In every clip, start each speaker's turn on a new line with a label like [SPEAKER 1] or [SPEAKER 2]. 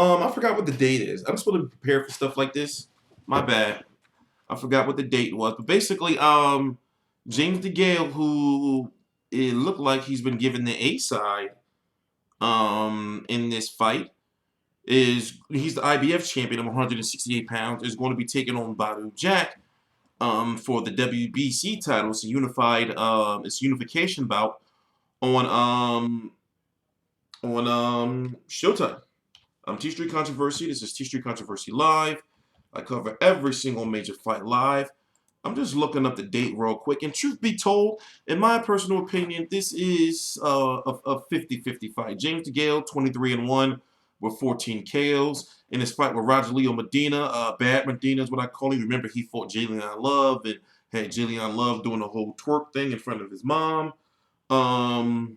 [SPEAKER 1] I forgot what the date is. I'm supposed to be prepared for stuff like this. My bad. I forgot what the date was. But basically, James DeGALE, who it looked like he's been given the A side in this fight, he's the IBF champion of 168 pounds, is going to be taking on Badou Jack for the WBC title. It's a it's a unification bout on Showtime. T Street Controversy. This is T Street Controversy Live. I cover every single major fight live. I'm just looking up the date real quick. And truth be told, in my personal opinion, this is a 50-50 fight. James DeGALE, 23-1 with 14 KOs. In his fight with Roger Leo Medina, Bad Medina is what I call him. Remember, he fought Jalen Love and had Jalen Love doing the whole twerk thing in front of his mom. My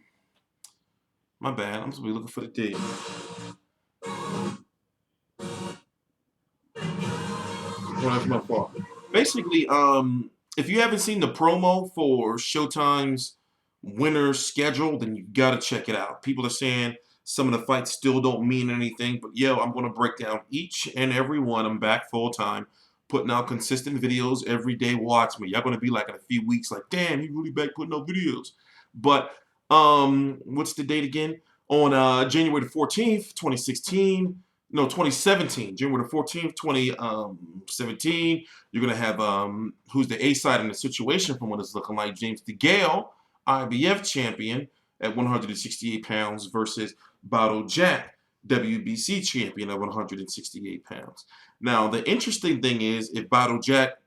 [SPEAKER 1] bad. I'm supposed to be looking for the date. Well, that's my fault. Basically, if you haven't seen the promo for Showtime's winner schedule, then you gotta check it out. People are saying some of the fights still don't mean anything, but yo, I'm gonna break down each and every one. I'm back full time, putting out consistent videos every day. Watch me. Y'all gonna be like in a few weeks, like, damn, he really back putting out videos. But what's the date again? On January the 14th, 2016. No, 2017, January the 14th, 2017. You're going to have who's the A side in the situation from what it's looking like. James DeGALE, IBF champion at 168 pounds versus Badou Jack, WBC champion at 168 pounds. Now, the interesting thing is if Badou Jack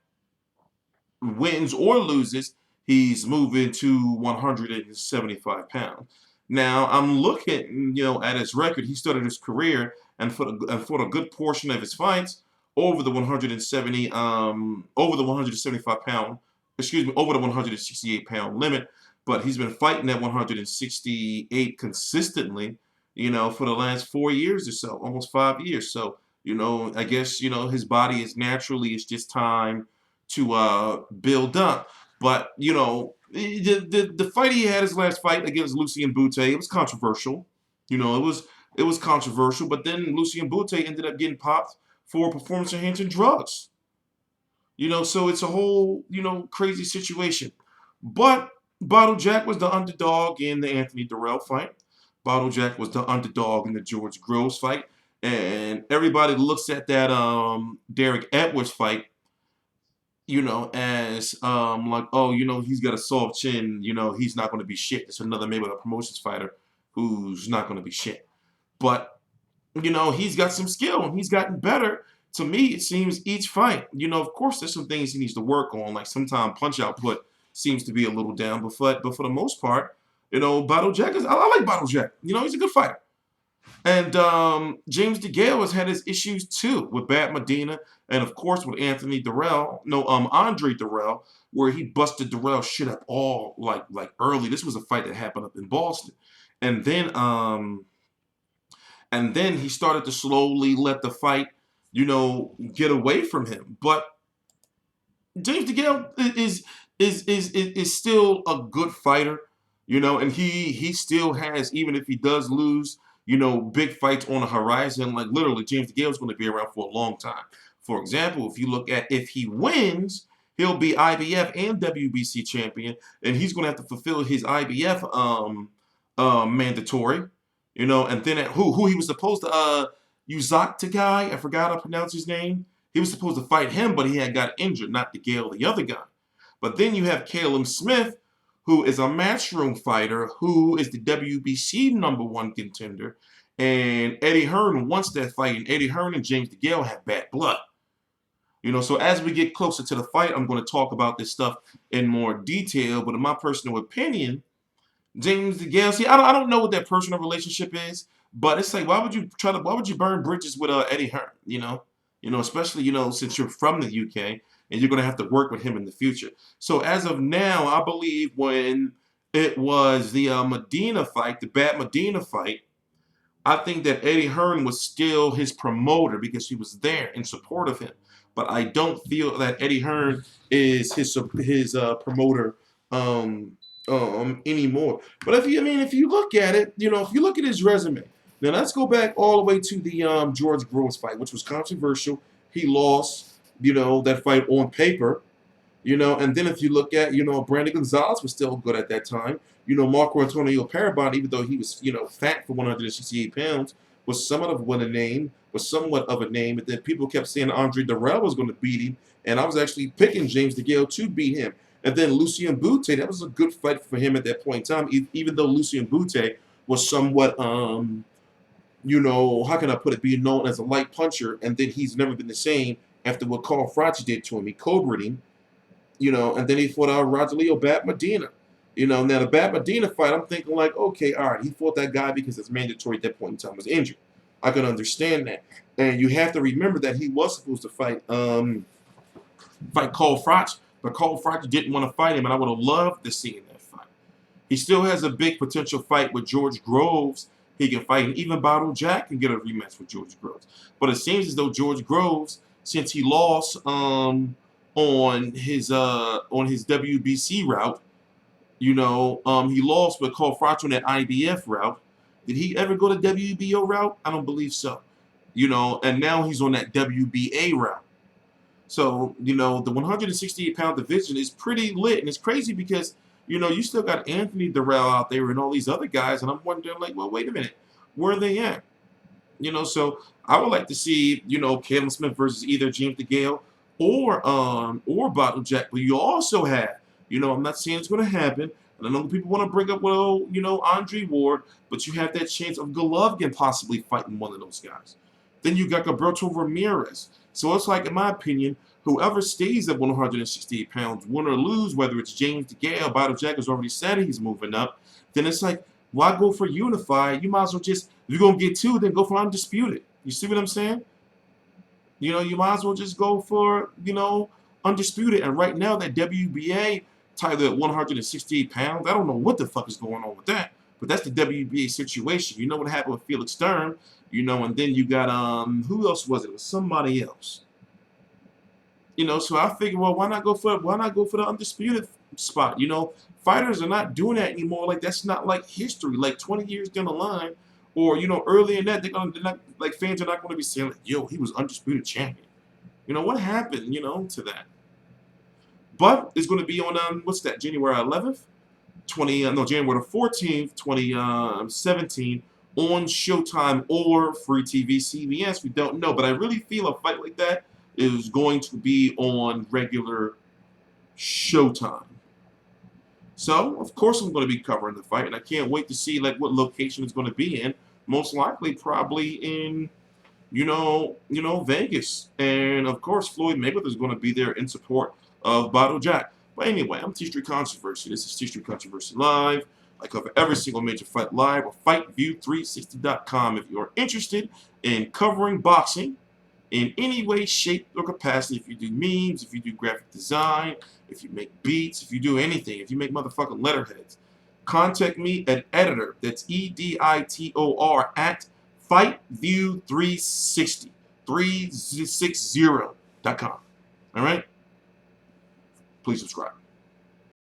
[SPEAKER 1] wins or loses, he's moving to 175 pounds. Now, I'm looking, at his record. He started his career and fought a good portion of his fights over the 175 pound, over the 168 pound limit. But he's been fighting at 168 consistently, for the last 4 years or so, almost 5 years. So, I guess, his body is naturally, it's just time to build up. But, the fight he had, his last fight against Lucien Bute, it was controversial. It was controversial, but then Lucien Bute ended up getting popped for performance-enhancing drugs. So it's a whole, crazy situation. But Badou Jack was the underdog in the Anthony Dirrell fight. Badou Jack was the underdog in the George Groves fight. And everybody looks at that Derek Edwards fight, as like, oh, he's got a soft chin, he's not going to be shit. It's another Mayweather Promotions fighter who's not going to be shit. But, he's got some skill and he's gotten better. To me, it seems each fight. Of course, there's some things he needs to work on. Like sometimes punch output seems to be a little down. But for the most part, Badou Jack I like Badou Jack. He's a good fighter. And James DeGALE has had his issues too with Bad Medina and of course with Andre Dirrell, where he busted Dirrell shit up all like early. This was a fight that happened up in Boston. And then he started to slowly let the fight, get away from him. But James DeGALE is still a good fighter, and he still has, even if he does lose, big fights on the horizon. Like literally, James DeGALE is going to be around for a long time. For example, if you look at if he wins, he'll be IBF and WBC champion, and he's going to have to fulfill his IBF mandatory. And then who he was supposed to Uzakta guy, I forgot how to pronounce his name. He was supposed to fight him, but he had got injured, not DeGALE, the other guy. But then you have Caleb Smith, who is a matchroom fighter, who is the WBC #1 contender. And Eddie Hearn wants that fight, and Eddie Hearn and James DeGALE have bad blood. So as we get closer to the fight, I'm going to talk about this stuff in more detail. But in my personal opinion, James DeGALE, see, I don't know what their personal relationship is, but it's like, why would you burn bridges with Eddie Hearn, especially, since you're from the UK and you're going to have to work with him in the future. So as of now, I believe when it was the Medina fight, the Bad Medina fight, I think that Eddie Hearn was still his promoter because he was there in support of him. But I don't feel that Eddie Hearn is his promoter anymore. But if you look at it, if you look at his resume, Now let's go back all the way to the George Groves fight, which was controversial. He lost, that fight on paper. And then if you look at, Brandon Gonzalez was still good at that time. Marco Antonio Parabon, even though he was, fat for 168 pounds, was somewhat of a name, And then people kept saying Andre Dirrell was going to beat him, and I was actually picking James DeGALE to beat him. And then Lucien Bute, that was a good fight for him at that point in time, even though Lucien Bute was somewhat, how can I put it, being known as a light puncher, and then he's never been the same after what Carl Froch did to him. He cobraed him. And then he fought Rogelio Bat Medina. Now the Bat Medina fight, I'm thinking like, okay, all right, he fought that guy because it's mandatory at that point in time, was injured. I can understand that. And you have to remember that he was supposed to fight Carl Froch, but Carl Froch didn't want to fight him, and I would have loved to see in that fight. He still has a big potential fight with George Groves. He can fight, and even Badou Jack can get a rematch with George Groves. But it seems as though George Groves, since he lost on his WBC route, he lost with Carl Froch on that IBF route. Did he ever go to WBO route? I don't believe so. And now he's on that WBA route. So, the 168-pound division is pretty lit, and it's crazy because, you still got Anthony Dirrell out there and all these other guys, and I'm wondering, like, well, wait a minute, where are they at? So I would like to see, Caleb Smith versus either James DeGALE or Badou Jack. But you also have, I'm not saying it's going to happen, and I know people want to bring up, well, Andre Ward, but you have that chance of Golovkin possibly fighting one of those guys. Then you got Gilberto Ramirez. So it's like, in my opinion, whoever stays at 168 pounds, win or lose, whether it's James DeGALE, Badou Jack has already said he's moving up, then it's like, why go for unified? You might as well just, if you're going to get two, then go for undisputed. You see what I'm saying? You might as well just go for, undisputed. And right now, that WBA title at 168 pounds, I don't know what the fuck is going on with that. But that's the WBA situation. You know what happened with Felix Sturm, and then you got, who else was it? It was somebody else. So I figured, well, why not go for the undisputed spot? Fighters are not doing that anymore. Like, that's not like history. Like 20 years down the line, or early in that, they're not, like, fans are not going to be saying, like, yo, he was undisputed champion. What happened, to that? But it's going to be on what's that? January 11th, January the 14th, 2017, on Showtime or free TV CBS. We don't know, but I really feel a fight like that is going to be on regular Showtime. So, of course, I'm going to be covering the fight, and I can't wait to see like what location it's going to be in. Most likely, probably in, Vegas. And of course, Floyd Mayweather is going to be there in support of Badou Jack. But anyway, I'm T-Street Controversy. This is T-Street Controversy Live. I cover every single major fight live or FightView360.com. If you're interested in covering boxing in any way, shape, or capacity, if you do memes, if you do graphic design, if you make beats, if you do anything, if you make motherfucking letterheads, contact me at editor, that's EDITOR, at FightView360.com. All right? Please subscribe.